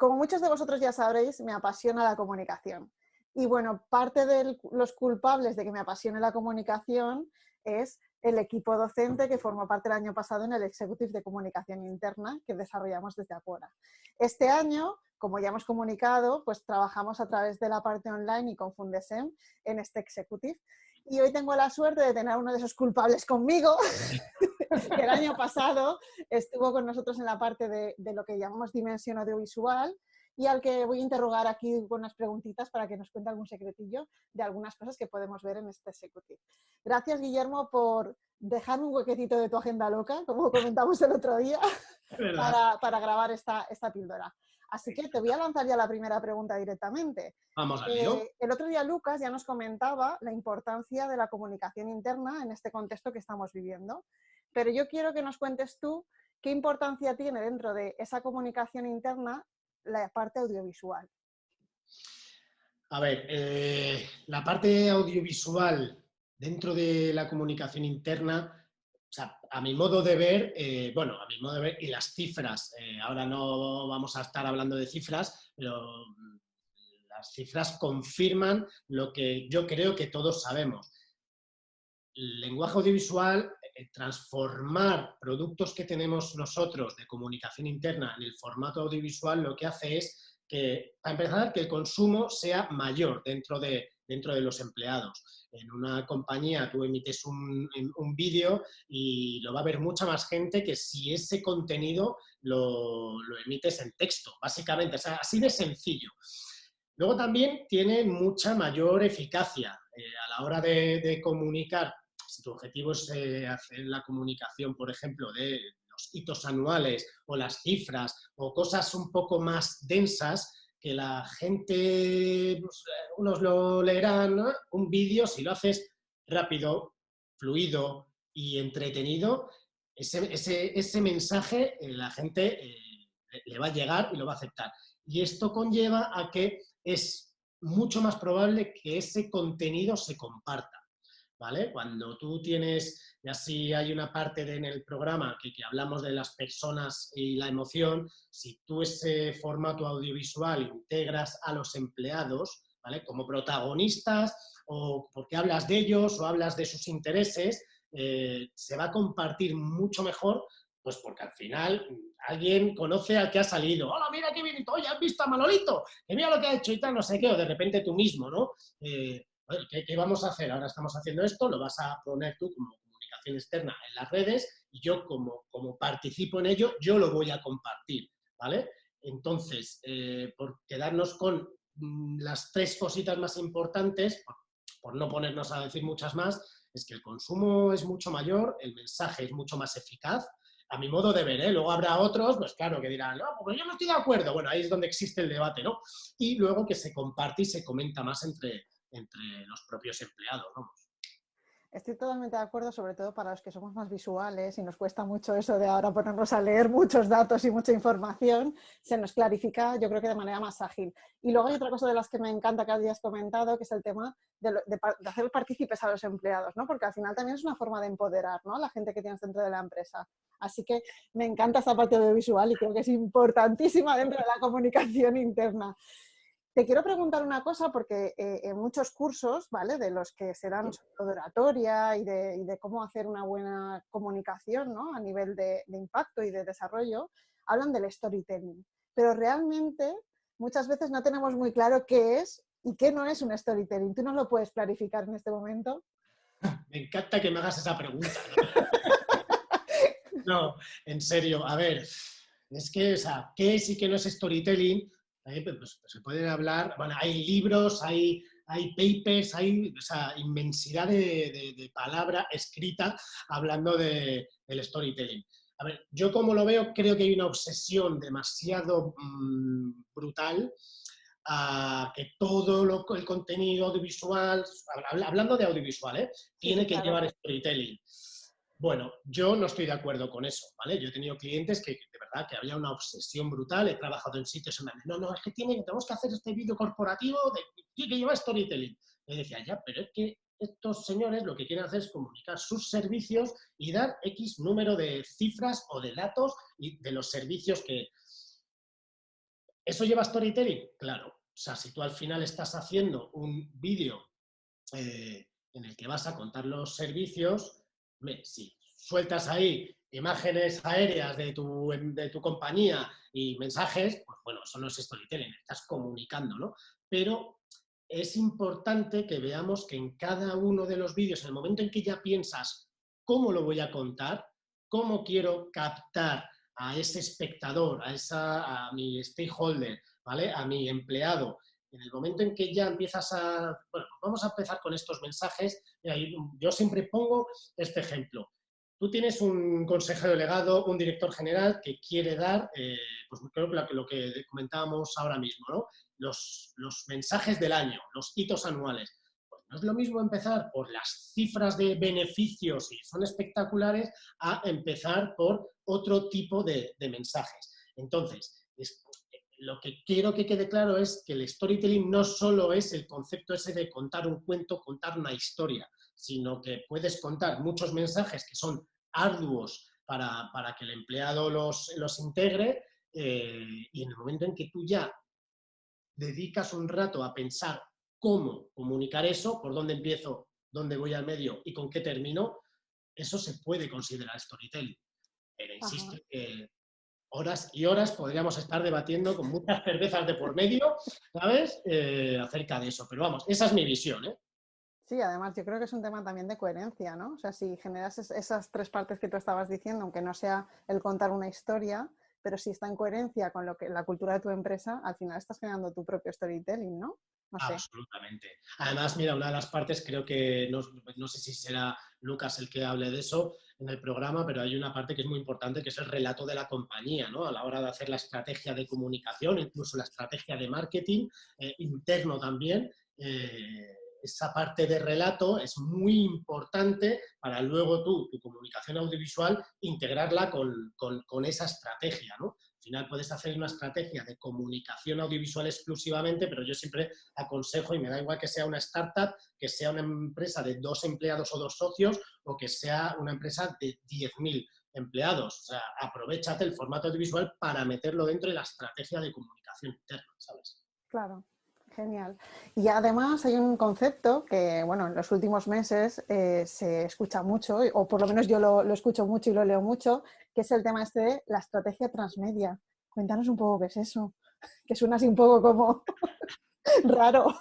como muchos de vosotros ya sabréis, me apasiona la comunicación. Y bueno, parte de los culpables de que me apasione la comunicación es el equipo docente que formó parte el año pasado en el Executive de Comunicación Interna que desarrollamos desde Aquora. Este año, como ya hemos comunicado, pues trabajamos a través de la parte online y con Fundesem en este Executive. Y hoy tengo la suerte de tener a uno de esos culpables conmigo, que el año pasado estuvo con nosotros en la parte de lo que llamamos dimensión audiovisual y al que voy a interrogar aquí con unas preguntitas para que nos cuente algún secretillo de algunas cosas que podemos ver en este Executive. Gracias, Guillermo, por dejarme un huequecito de tu agenda loca, como comentamos el otro día, para grabar esta píldora. Así que te voy a lanzar ya la primera pregunta directamente. Vamos al lío. El otro día Lucas ya nos comentaba la importancia de la comunicación interna en este contexto que estamos viviendo. Pero yo quiero que nos cuentes tú qué importancia tiene dentro de esa comunicación interna la parte audiovisual. A ver, la parte audiovisual dentro de la comunicación interna, o sea, a mi modo de ver, y las cifras, ahora no vamos a estar hablando de cifras, pero las cifras confirman lo que yo creo que todos sabemos. El lenguaje audiovisual, transformar productos que tenemos nosotros de comunicación interna en el formato audiovisual, lo que hace es que, para empezar, que el consumo sea mayor dentro de los empleados. En una compañía tú emites un vídeo y lo va a ver mucha más gente que si ese contenido lo emites en texto, básicamente. O sea, así de sencillo. Luego también tiene mucha mayor eficacia a la hora de comunicar. Si tu objetivo es hacer la comunicación, por ejemplo, de los hitos anuales o las cifras o cosas un poco más densas que la gente, pues, unos lo leerán, ¿no? Un vídeo, si lo haces rápido, fluido y entretenido, ese mensaje la gente le va a llegar y lo va a aceptar. Y esto conlleva a que es mucho más probable que ese contenido se comparta, ¿vale? Cuando tú tienes, y así hay una parte en el programa que hablamos de las personas y la emoción, si tú ese formato audiovisual integras a los empleados, ¿vale? Como protagonistas, o porque hablas de ellos o hablas de sus intereses, se va a compartir mucho mejor, pues porque al final alguien conoce al que ha salido. ¡Hola, mira qué bien! ¡Oye, has visto a Manolito! ¡Que mira lo que ha hecho y tal! No sé qué, o de repente tú mismo, ¿no? ¿Qué vamos a hacer? Ahora estamos haciendo esto, lo vas a poner tú como comunicación externa en las redes y yo como participo en ello, yo lo voy a compartir, ¿vale? Entonces, por quedarnos con las tres cositas más importantes, por no ponernos a decir muchas más, es que el consumo es mucho mayor, el mensaje es mucho más eficaz, a mi modo de ver, ¿eh? Luego habrá otros, pues claro, que dirán, no, pues yo no estoy de acuerdo. Bueno, ahí es donde existe el debate, ¿no? Y luego que se comparte y se comenta más entre los propios empleados, vamos. Estoy totalmente de acuerdo, sobre todo para los que somos más visuales y nos cuesta mucho eso de ahora ponernos a leer muchos datos y mucha información, se nos clarifica, yo creo que de manera más ágil. Y luego hay otra cosa de las que me encanta que habías comentado, que es el tema de hacer partícipes a los empleados, ¿no? Porque al final también es una forma de empoderar, ¿no?, a la gente que tienes dentro de la empresa. Así que me encanta esta parte audiovisual y creo que es importantísima dentro de la comunicación interna. Te quiero preguntar una cosa porque en muchos cursos, ¿vale?, de los que se dan de oratoria y de cómo hacer una buena comunicación, ¿no?, a nivel de impacto y de desarrollo, hablan del storytelling. Pero realmente muchas veces no tenemos muy claro qué es y qué no es un storytelling. ¿Tú nos lo puedes clarificar en este momento? Me encanta que me hagas esa pregunta, ¿no? No, en serio, a ver, es que, o sea, ¿qué es y qué no es storytelling? Pues se pueden hablar, bueno, hay libros, hay papers, hay, o sea, inmensidad de palabra escrita hablando del storytelling. A ver, yo como lo veo, creo que hay una obsesión demasiado brutal a que todo el contenido audiovisual, hablando de audiovisual, Sí, sí, tiene que claro. llevar storytelling. Bueno, yo no estoy de acuerdo con eso, ¿vale? Yo he tenido clientes que de verdad que había una obsesión brutal, he trabajado en sitios en donde, no, es que tenemos que hacer este vídeo corporativo que lleva storytelling. Y decía, ya, pero es que estos señores lo que quieren hacer es comunicar sus servicios y dar X número de cifras o de datos y de los servicios que... ¿Eso lleva storytelling? Claro. O sea, si tú al final estás haciendo un vídeo en el que vas a contar los servicios, si sueltas ahí imágenes aéreas de tu compañía y mensajes, pues bueno, eso no es storytelling, estás comunicando, ¿no? Pero es importante que veamos que en cada uno de los vídeos, en el momento en que ya piensas cómo lo voy a contar, cómo quiero captar a ese espectador, a mi stakeholder, ¿vale? A mi empleado, en el momento en que ya empiezas a... Bueno, vamos a empezar con estos mensajes. Yo siempre pongo este ejemplo. Tú tienes un consejero delegado, un director general que quiere dar, pues creo que lo que comentábamos ahora mismo, ¿no? Los mensajes del año, los hitos anuales. Pues no es lo mismo empezar por las cifras de beneficios, y son espectaculares, a empezar por otro tipo de mensajes. Entonces, lo que quiero que quede claro es que el storytelling no solo es el concepto ese de contar un cuento, contar una historia, sino que puedes contar muchos mensajes que son arduos para que el empleado los integre, y en el momento en que tú ya dedicas un rato a pensar cómo comunicar eso, por dónde empiezo, dónde voy al medio y con qué termino, eso se puede considerar storytelling. Pero insisto Ajá. que horas y horas podríamos estar debatiendo con muchas cervezas de por medio, ¿sabes? Acerca de eso. Pero vamos, esa es mi visión, ¿eh? Sí, además yo creo que es un tema también de coherencia, ¿no? O sea, si generas esas tres partes que tú estabas diciendo, aunque no sea el contar una historia, pero si está en coherencia con lo que la cultura de tu empresa, al final estás generando tu propio storytelling, ¿no? No sé. Absolutamente. Además, mira, una de las partes, creo que, no sé si será Lucas el que hable de eso en el programa, pero hay una parte que es muy importante, que es el relato de la compañía, ¿no? A la hora de hacer la estrategia de comunicación, incluso la estrategia de marketing, interno también. Esa parte de relato es muy importante para luego tu comunicación audiovisual, integrarla con esa estrategia, ¿no? Al final puedes hacer una estrategia de comunicación audiovisual exclusivamente, pero yo siempre aconsejo, y me da igual que sea una startup, que sea una empresa de 2 empleados o 2 socios, o que sea una empresa de 10.000 empleados. O sea, aprovéchate el formato audiovisual para meterlo dentro de la estrategia de comunicación interna, ¿sabes? Claro, genial. Y además hay un concepto que, bueno, en los últimos meses se escucha mucho, o por lo menos yo lo escucho mucho y lo leo mucho, que es el tema este de la estrategia transmedia. Cuéntanos un poco qué es eso, que suena así un poco como raro.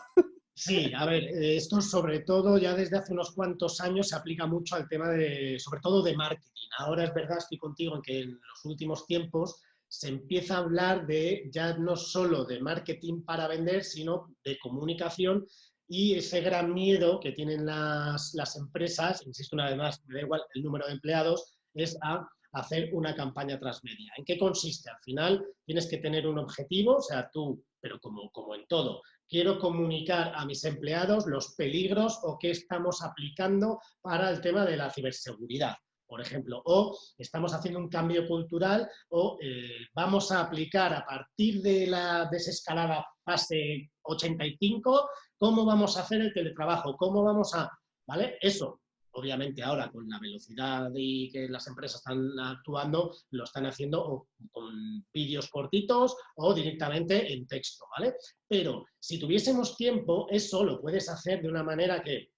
Sí, a ver, esto sobre todo ya desde hace unos cuantos años se aplica mucho al tema de, sobre todo de marketing. Ahora es verdad, estoy contigo en que en los últimos tiempos se empieza a hablar de ya no solo de marketing para vender, sino de comunicación, y ese gran miedo que tienen las empresas, insisto una vez más, me da igual el número de empleados, es a hacer una campaña transmedia. ¿En qué consiste? Al final tienes que tener un objetivo, o sea, tú, pero como en todo, quiero comunicar a mis empleados los peligros o qué estamos aplicando para el tema de la ciberseguridad, por ejemplo, o estamos haciendo un cambio cultural, o vamos a aplicar a partir de la desescalada fase 85, cómo vamos a hacer el teletrabajo, cómo vamos a... ¿Vale? Eso, obviamente ahora con la velocidad y que las empresas están actuando, lo están haciendo o con vídeos cortitos o directamente en texto, ¿vale? Pero si tuviésemos tiempo, eso lo puedes hacer de una manera que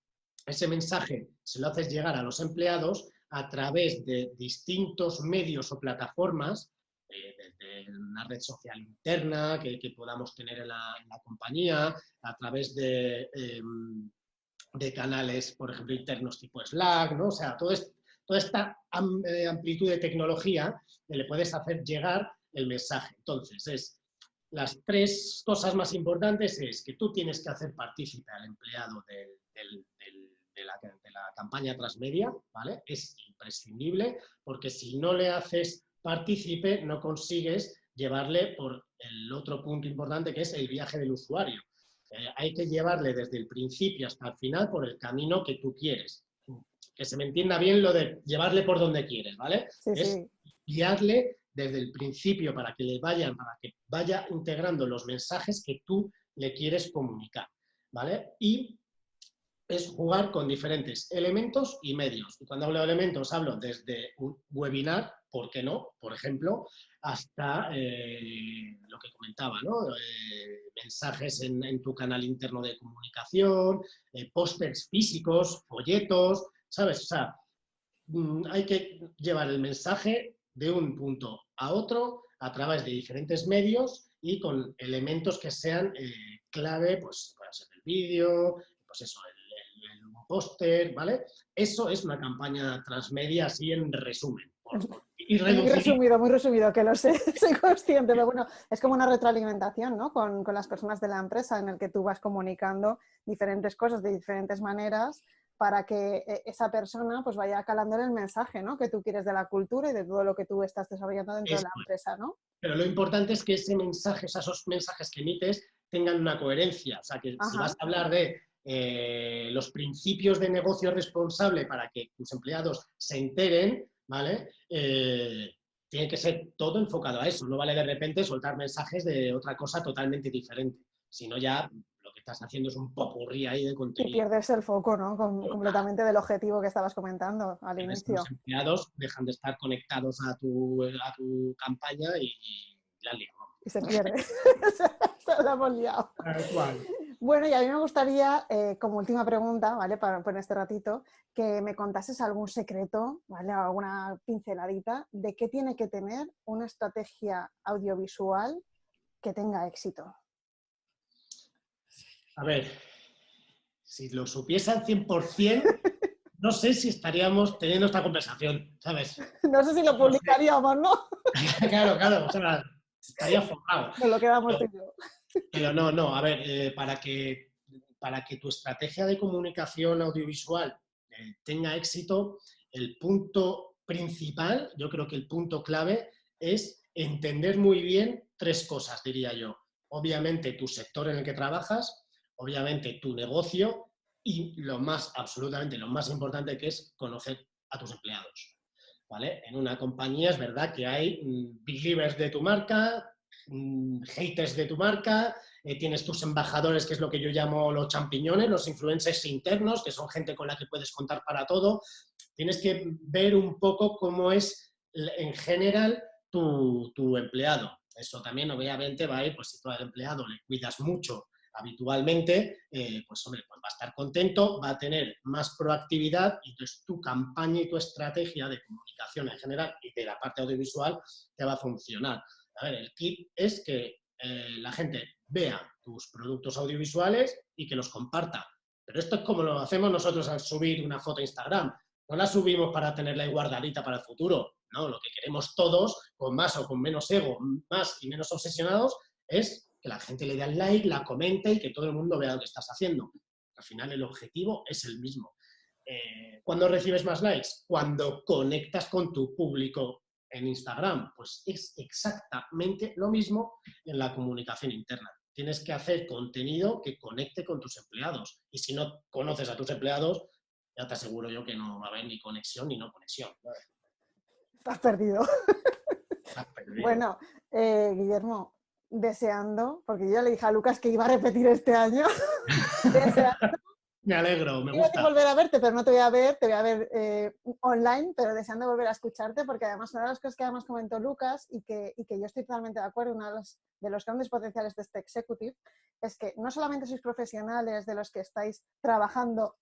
ese mensaje se lo haces llegar a los empleados a través de distintos medios o plataformas, desde una red social interna que podamos tener en la compañía, a través de canales, por ejemplo, internos tipo Slack, ¿no? O sea, toda esta amplitud de tecnología le puedes hacer llegar el mensaje. Entonces, las tres cosas más importantes es que tú tienes que hacer partícipe al empleado de la campaña transmedia, ¿vale? Es imprescindible, porque si no le haces partícipe, no consigues llevarle por el otro punto importante, que es el viaje del usuario. Hay que llevarle desde el principio hasta el final por el camino que tú quieres. Que se me entienda bien lo de llevarle por donde quieres, ¿vale? Sí, Es sí, guiarle desde el principio para que vaya integrando los mensajes que tú le quieres comunicar, ¿vale? Y es jugar con diferentes elementos y medios. Y cuando hablo de elementos, hablo desde un webinar, ¿por qué no? Por ejemplo, hasta lo que comentaba, ¿no? Mensajes en tu canal interno de comunicación, pósters físicos, folletos, ¿sabes? O sea, hay que llevar el mensaje de un punto a otro a través de diferentes medios y con elementos que sean clave, pues puede ser el vídeo, pues eso, el póster, ¿vale? Eso es una campaña transmedia así en resumen. Y muy resumido, que lo sé, soy consciente, pero bueno, es como una retroalimentación, ¿no? Con las personas de la empresa en el que tú vas comunicando diferentes cosas de diferentes maneras para que esa persona pues vaya calando el mensaje, ¿no? Que tú quieres de la cultura y de todo lo que tú estás desarrollando dentro de la empresa, ¿no? Pero lo importante es que ese mensaje, esos mensajes que emites tengan una coherencia. O sea, que si vas a hablar de los principios de negocio responsable para que tus empleados se enteren, ¿vale? Tiene que ser todo enfocado a eso. No vale de repente soltar mensajes de otra cosa totalmente diferente. Sino ya lo que estás haciendo es un popurrí ahí de contenido. Y pierdes el foco, ¿no? Completamente del objetivo que estabas comentando al inicio. Los empleados dejan de estar conectados a tu campaña y la lío. Y se pierde. Se la hemos liado. Bueno, y a mí me gustaría, como última pregunta, ¿vale? Por este ratito, que me contases algún secreto, ¿vale? Alguna pinceladita de qué tiene que tener una estrategia audiovisual que tenga éxito. A ver, si lo supiese al 100%, no sé si estaríamos teniendo esta conversación, ¿sabes? No sé si lo publicaríamos, ¿no? Claro, o sea, estaría forrado. Nos lo quedamos tú y yo. Pero no, a ver, para que tu estrategia de comunicación audiovisual tenga éxito, el punto principal, yo creo que el punto clave es entender muy bien tres cosas, diría yo. Obviamente tu sector en el que trabajas, obviamente tu negocio y absolutamente lo más importante, que es conocer a tus empleados, ¿vale? En una compañía es verdad que hay believers de tu marca, haters de tu marca, tienes tus embajadores, que es lo que yo llamo los champiñones, los influencers internos, que son gente con la que puedes contar para todo. Tienes que ver un poco cómo es en general tu empleado. Eso también obviamente va a ir, pues si tú al empleado le cuidas mucho habitualmente, pues hombre, pues va a estar contento, va a tener más proactividad y entonces tu campaña y tu estrategia de comunicación en general y de la parte audiovisual te va a funcionar. A ver, el kit es que la gente vea tus productos audiovisuales y que los comparta. Pero esto es como lo hacemos nosotros al subir una foto a Instagram. No la subimos para tenerla ahí guardadita para el futuro. No, lo que queremos todos, con más o con menos ego, más y menos obsesionados, es que la gente le dé al like, la comente y que todo el mundo vea lo que estás haciendo. Al final el objetivo es el mismo. ¿Cuándo recibes más likes? Cuando conectas con tu público en Instagram. Pues es exactamente lo mismo en la comunicación interna. Tienes que hacer contenido que conecte con tus empleados. Y si no conoces a tus empleados, ya te aseguro yo que no va a haber ni conexión ni no conexión. Estás perdido. Bueno, Guillermo, deseando, porque yo ya le dije a Lucas que iba a repetir este año, deseando. Me alegro, me gusta. gusta. Volver a verte, pero no te voy a ver, te voy a ver online, pero deseando volver a escucharte, porque además una de las cosas que además comentó Lucas y que yo estoy totalmente de acuerdo, uno de los grandes potenciales de este executive es que no solamente sois profesionales de los que estáis trabajando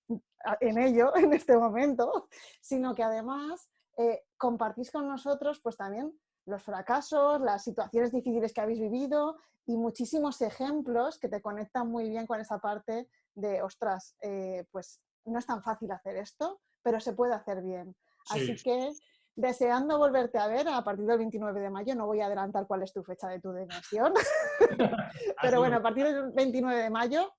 en ello en este momento, sino que además compartís con nosotros pues también los fracasos, las situaciones difíciles que habéis vivido y muchísimos ejemplos que te conectan muy bien con esa parte de, ostras, pues no es tan fácil hacer esto, pero se puede hacer bien. Sí. Así que, deseando volverte a ver a partir del 29 de mayo, no voy a adelantar cuál es tu fecha de tu denegación, pero bueno, a partir del 29 de mayo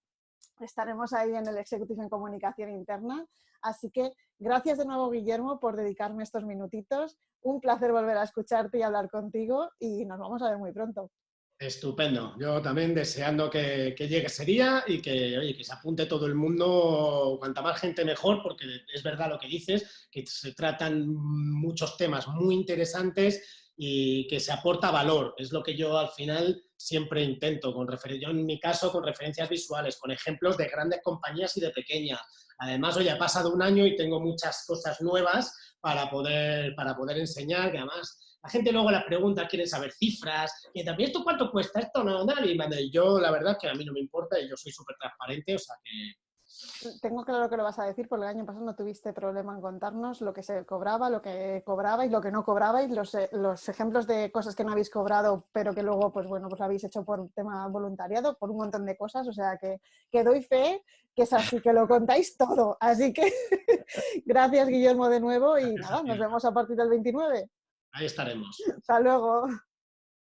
estaremos ahí en el Executive en Comunicación Interna. Así que gracias de nuevo, Guillermo, por dedicarme estos minutitos. Un placer volver a escucharte y hablar contigo y nos vamos a ver muy pronto. Estupendo. Yo también deseando que llegue ese día y que, oye, que se apunte todo el mundo, cuanta más gente mejor, porque es verdad lo que dices, que se tratan muchos temas muy interesantes y que se aporta valor. Es lo que yo al final siempre intento, yo en mi caso con referencias visuales, con ejemplos de grandes compañías y de pequeñas. Además, hoy ha pasado un año y tengo muchas cosas nuevas para poder enseñar, que además La gente luego las pregunta, quieren saber cifras, y también ¿esto cuánto cuesta? Esto no, y yo la verdad que a mí no me importa y yo soy súper transparente, o sea que... Tengo claro que lo vas a decir, porque el año pasado no tuviste problema en contarnos lo que se cobraba, lo que cobrabais, lo que no cobrabais, los ejemplos de cosas que no habéis cobrado, pero que luego, pues bueno, pues lo habéis hecho por un tema voluntariado, por un montón de cosas, o sea que doy fe que es así, que lo contáis todo. Así que gracias, Guillermo, de nuevo, y nada, nos vemos a partir del 29. Ahí estaremos. Hasta luego.